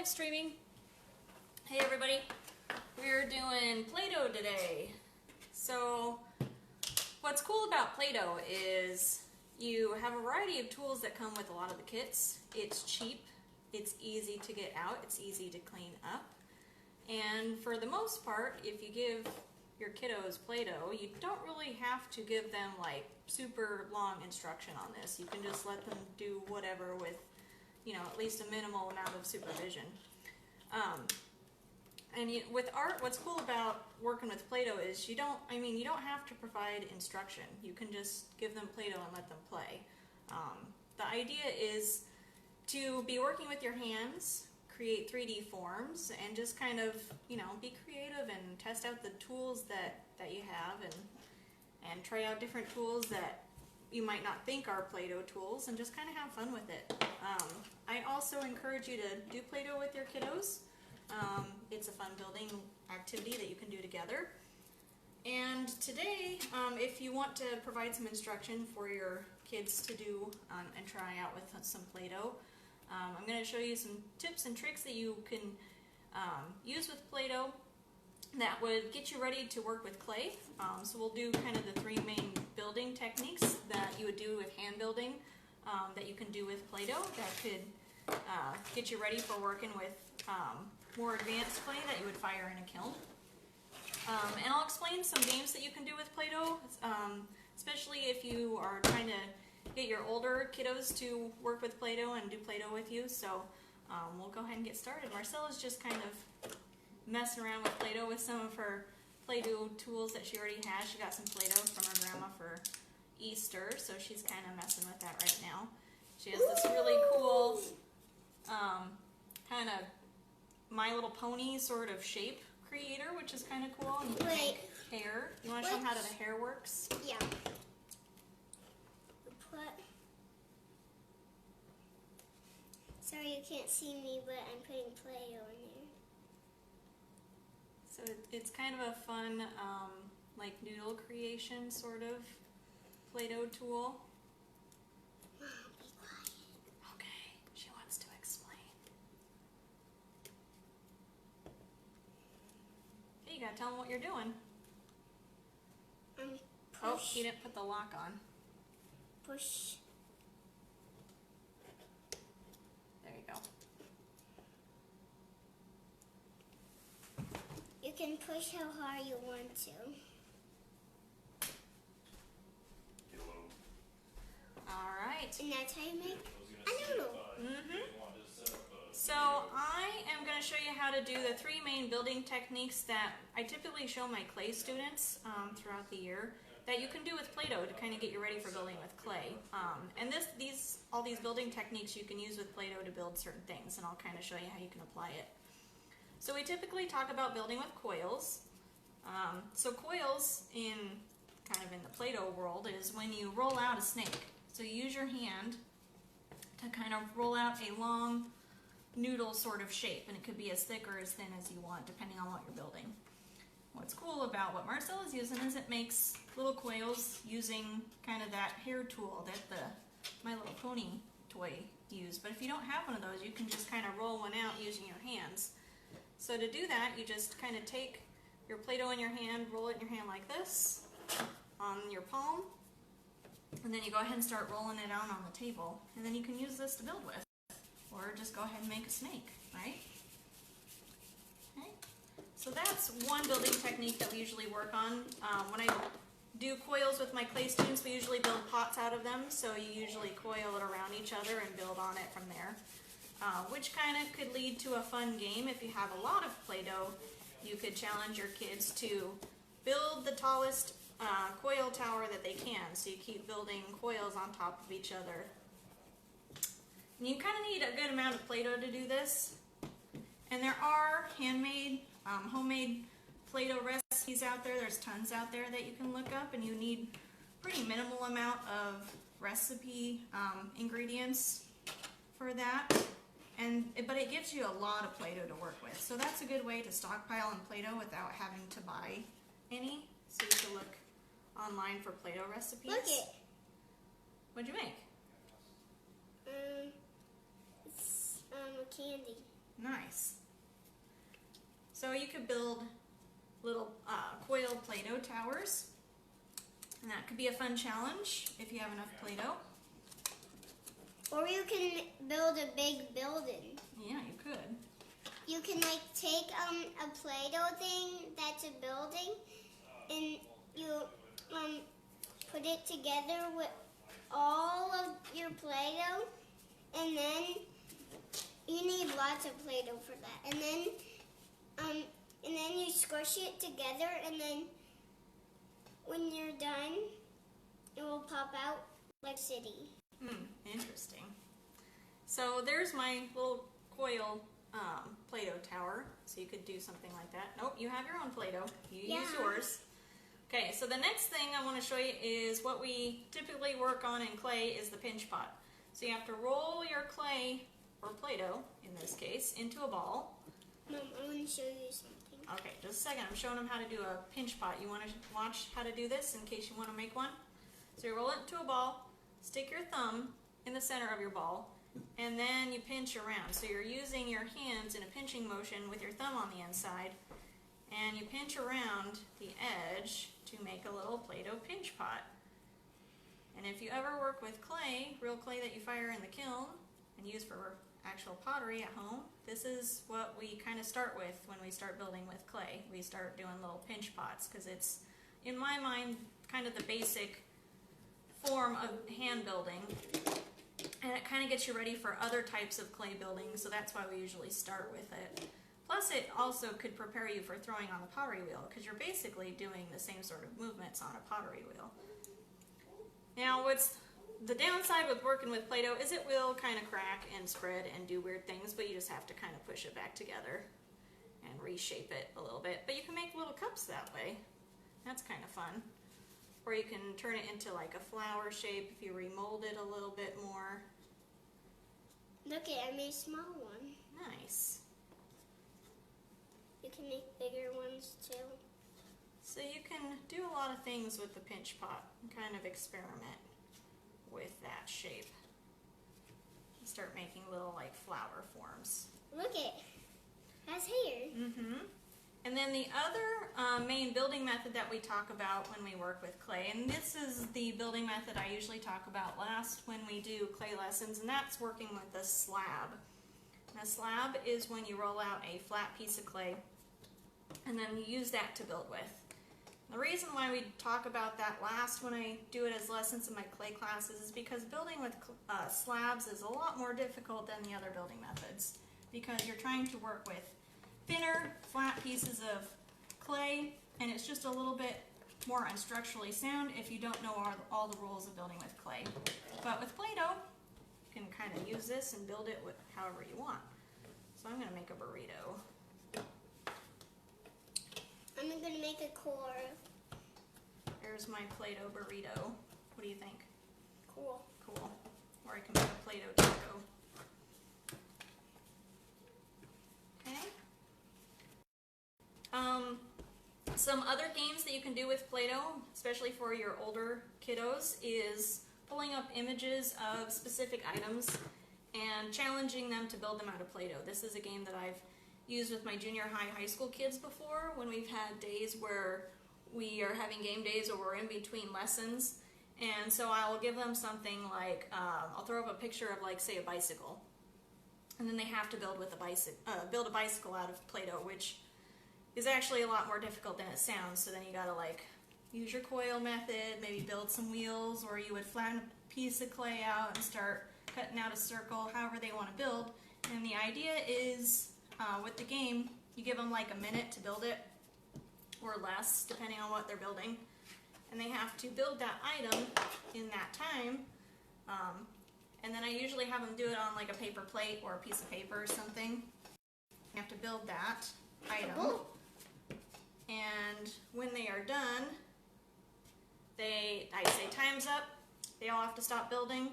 live streaming. Hey everybody, we're doing Play-Doh today. So what's cool about Play-Doh is you have a variety of tools that come with a lot of the kits. It's cheap, it's easy to get out, it's easy to clean up. And for the most part, if you give your kiddos Play-Doh, you don't really have to give them like super long instruction on this. You can just let them do whatever with, you know, at least a minimal amount of supervision. With art, what's cool about working with Play-Doh is you don't have to provide instruction. You can just give them Play-Doh and let them play. The idea is to be working with your hands, create 3D forms, and just kind of, you know, be creative and test out the tools that you have and try out different tools that you might not think are Play-Doh tools and just kind of have fun with it. I also encourage you to do Play-Doh with your kiddos. It's a fun building activity that you can do together. And today, if you want to provide some instruction for your kids to do and try out with some Play-Doh, I'm going to show you some tips and tricks that you can use with Play-Doh that would get you ready to work with clay. So we'll do kind of the three main building techniques that you would do with hand building that you can do with Play-Doh that could get you ready for working with more advanced clay that you would fire in a kiln. And I'll explain some games that you can do with Play-Doh, especially if you are trying to get your older kiddos to work with Play-Doh and do Play-Doh with you. So we'll go ahead and get started. Marcella's just kind of messing around with Play-Doh with some of her Play-Doh tools that she already has. She got some Play-Doh from her grandma for Easter, so she's kind of messing with that right now. She has this really cool kind of My Little Pony sort of shape creator, which is kind of cool. And you can make hair. You want to show them how the hair works? Yeah. Sorry you can't see me, but I'm putting Play-Doh in there. So it's kind of a fun, like noodle creation sort of Play-Doh tool. Mom, be quiet. Okay, she wants to explain. Okay, you gotta tell them what you're doing. Push. Oh, you didn't put the lock on. Push. There you go. You can push how hard you want to. Alright. And that's how you make a noodle. So I am going to show you how to do the three main building techniques that I typically show my clay students throughout the year that you can do with Play-Doh to kind of get you ready for building with clay. And all these building techniques you can use with Play-Doh to build certain things, and I'll kind of show you how you can apply it. So we typically talk about building with coils. So coils in the Play-Doh world is when you roll out a snake. So you use your hand to kind of roll out a long noodle sort of shape, and it could be as thick or as thin as you want depending on what you're building. What's cool about what Marcella's using is it makes little coils using kind of that hair tool that the My Little Pony toy used. But if you don't have one of those, you can just kind of roll one out using your hands. So to do that, you just kind of take your Play-Doh in your hand, roll it in your hand like this on your palm, and then you go ahead and start rolling it out on the table. And then you can use this to build with. Or just go ahead and make a snake, right? Okay. So that's one building technique that we usually work on. When I do coils with my clay students, we usually build pots out of them. So you usually coil it around each other and build on it from there. Which kind of could lead to a fun game. If you have a lot of Play-Doh, you could challenge your kids to build the tallest coil tower that they can. So you keep building coils on top of each other. And you kind of need a good amount of Play-Doh to do this. And there are handmade, homemade Play-Doh recipes out there. There's tons out there that you can look up, and you need pretty minimal amount of recipe ingredients for that. But it gives you a lot of Play-Doh to work with. So that's a good way to stockpile in Play-Doh without having to buy any. So you can look online for Play-Doh recipes. Look it. What'd you make? It's a candy. Nice. So you could build little Coil Play-Doh towers, and that could be a fun challenge if you have enough Play-Doh. Or you can build a big building. Yeah, you could. You can like take a Play-Doh thing that's a building, and you put it together with all of your Play-Doh, and then you need lots of Play-Doh for that. And then you squish it together, and then when you're done, it will pop out like a city. Interesting. So there's my little Coil Play-Doh tower. So you could do something like that. Nope, you have your own Play-Doh. You use yours. Okay, so the next thing I want to show you is what we typically work on in clay is the pinch pot. So you have to roll your clay, or Play-Doh in this case, into a ball. Mom, I want to show you something. Okay, just a second. I'm showing them how to do a pinch pot. You want to watch how to do this in case you want to make one? So you roll it into a ball, stick your thumb in the center of your ball, and then you pinch around. So you're using your hands in a pinching motion with your thumb on the inside, and you pinch around the edge to make a little Play-Doh pinch pot. And if you ever work with clay, real clay that you fire in the kiln and use for actual pottery at home, this is what we kind of start with when we start building with clay. We start doing little pinch pots because it's, in my mind, kind of the basic form of hand building, and it kind of gets you ready for other types of clay building, so that's why we usually start with it. Plus it also could prepare you for throwing on the pottery wheel because you're basically doing the same sort of movements on a pottery wheel. Now what's the downside with working with Play-Doh is it will kind of crack and spread and do weird things, but you just have to kind of push it back together and reshape it a little bit. But you can make little cups that way. That's kind of fun. Or you can turn it into like a flower shape if you remold it a little bit more. Look, I made a small one. Nice. You can make bigger ones too. So you can do a lot of things with the pinch pot and kind of experiment with that shape. Start making little like flower forms. Look, it has hair. And then the other main building method that we talk about when we work with clay, and this is the building method I usually talk about last when we do clay lessons, and that's working with a slab. And a slab is when you roll out a flat piece of clay and then you use that to build with. The reason why we talk about that last when I do it as lessons in my clay classes is because building with slabs is a lot more difficult than the other building methods because you're trying to work with thinner, flat pieces of clay, and it's just a little bit more unstructurally sound if you don't know all the rules of building with clay. But with Play-Doh, you can kind of use this and build it with however you want. So I'm going to make a burrito. I'm going to make a core. There's my Play-Doh burrito. What do you think? Cool. Cool. Or I can make a Play-Doh taco. Okay. Some other games that you can do with Play-Doh, especially for your older kiddos, is pulling up images of specific items and challenging them to build them out of Play-Doh. This is a game that I've used with my junior high school kids before when we've had days where we are having game days or we're in between lessons. And so I'll give them something like, I'll throw up a picture of like, say, a bicycle. And then they have to build a bicycle out of Play-Doh, which is actually a lot more difficult than it sounds. So then you gotta like use your coil method, maybe build some wheels, or you would flatten a piece of clay out and start cutting out a circle, however they want to build. And the idea is, with the game, you give them like a minute to build it, or less, depending on what they're building. And they have to build that item in that time. And then I usually have them do it on like a paper plate or a piece of paper or something. You have to build that item. And when they are done, I say time's up, they all have to stop building,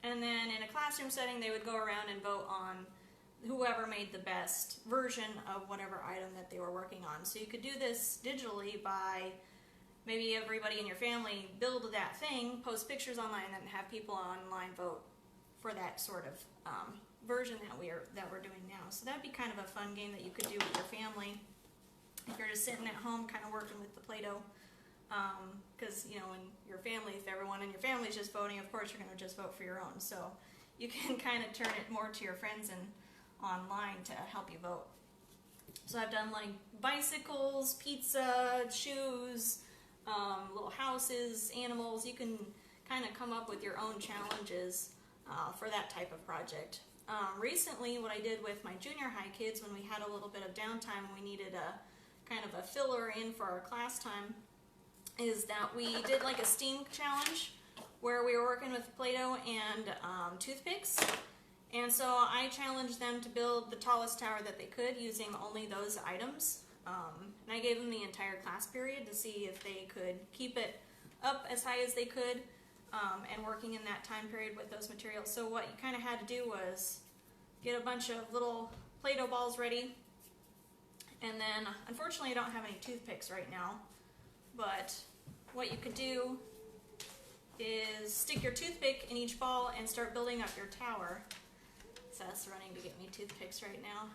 and then in a classroom setting they would go around and vote on whoever made the best version of whatever item that they were working on. So you could do this digitally by maybe everybody in your family build that thing, post pictures online, and have people online vote for that sort of version that we're doing now. So that'd be kind of a fun game that you could do with your family if you're just sitting at home, kind of working with the Play-Doh. Because when your family, if everyone in your family is just voting, of course you're going to just vote for your own. So you can kind of turn it more to your friends and online to help you vote. So I've done like bicycles, pizza, shoes, little houses, animals. You can kind of come up with your own challenges for that type of project. Recently, what I did with my junior high kids, when we had a little bit of downtime, we needed a kind of a filler in for our class time, is that we did like a STEAM challenge where we were working with Play-Doh and toothpicks. And so I challenged them to build the tallest tower that they could using only those items. And I gave them the entire class period to see if they could keep it up as high as they could and working in that time period with those materials. So what you kind of had to do was get a bunch of little Play-Doh balls ready. And then, unfortunately, I don't have any toothpicks right now. But what you could do is stick your toothpick in each ball and start building up your tower. Seth's running to get me toothpicks right now.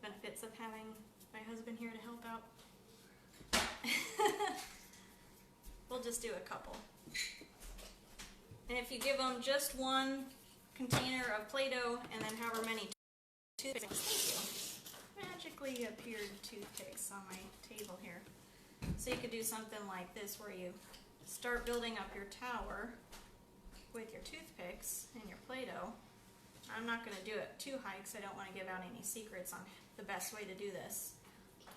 Benefits of having my husband here to help out. We'll just do a couple. And if you give them just one container of Play-Doh and then however many toothpicks, thank you, magically appeared toothpicks on my table here. So you could do something like this where you start building up your tower with your toothpicks and your Play-Doh. I'm not going to do it too high because I don't want to give out any secrets on the best way to do this.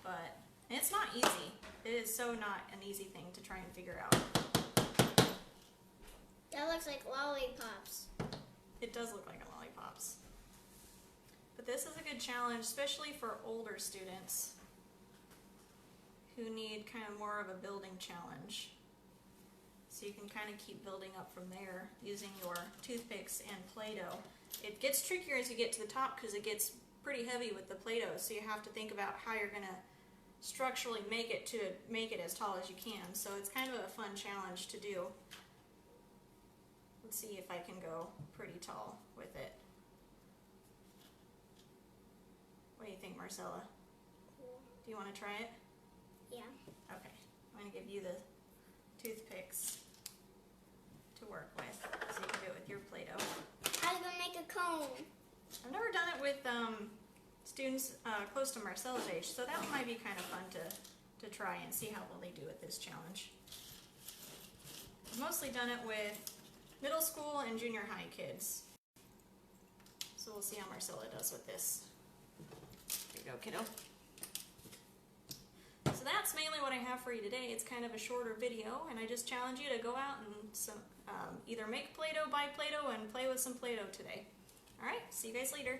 But it's not easy. It is so not an easy thing to try and figure out. That looks like lollipops. It does look like a lollipops. But this is a good challenge, especially for older students who need kind of more of a building challenge. So you can kind of keep building up from there using your toothpicks and Play-Doh. It gets trickier as you get to the top because it gets pretty heavy with the Play-Doh, so you have to think about how you're going to structurally make it as tall as you can. So it's kind of a fun challenge to do. Let's see if I can go pretty tall with it. What do you think, Marcella? Cool. Do you want to try it? Yeah. Okay. I'm going to give you the toothpicks to work with, so you can do it with your Play-Doh. I was going to make a cone. I've never done it with students close to Marcella's age, so that might be kind of fun to try and see how well they do with this challenge. I've mostly done it with middle school and junior high kids. So we'll see how Marcella does with this. Here you go, kiddo. So that's mainly what I have for you today. It's kind of a shorter video, and I just challenge you to go out and either make Play-Doh, buy Play-Doh, and play with some Play-Doh today. Alright, see you guys later.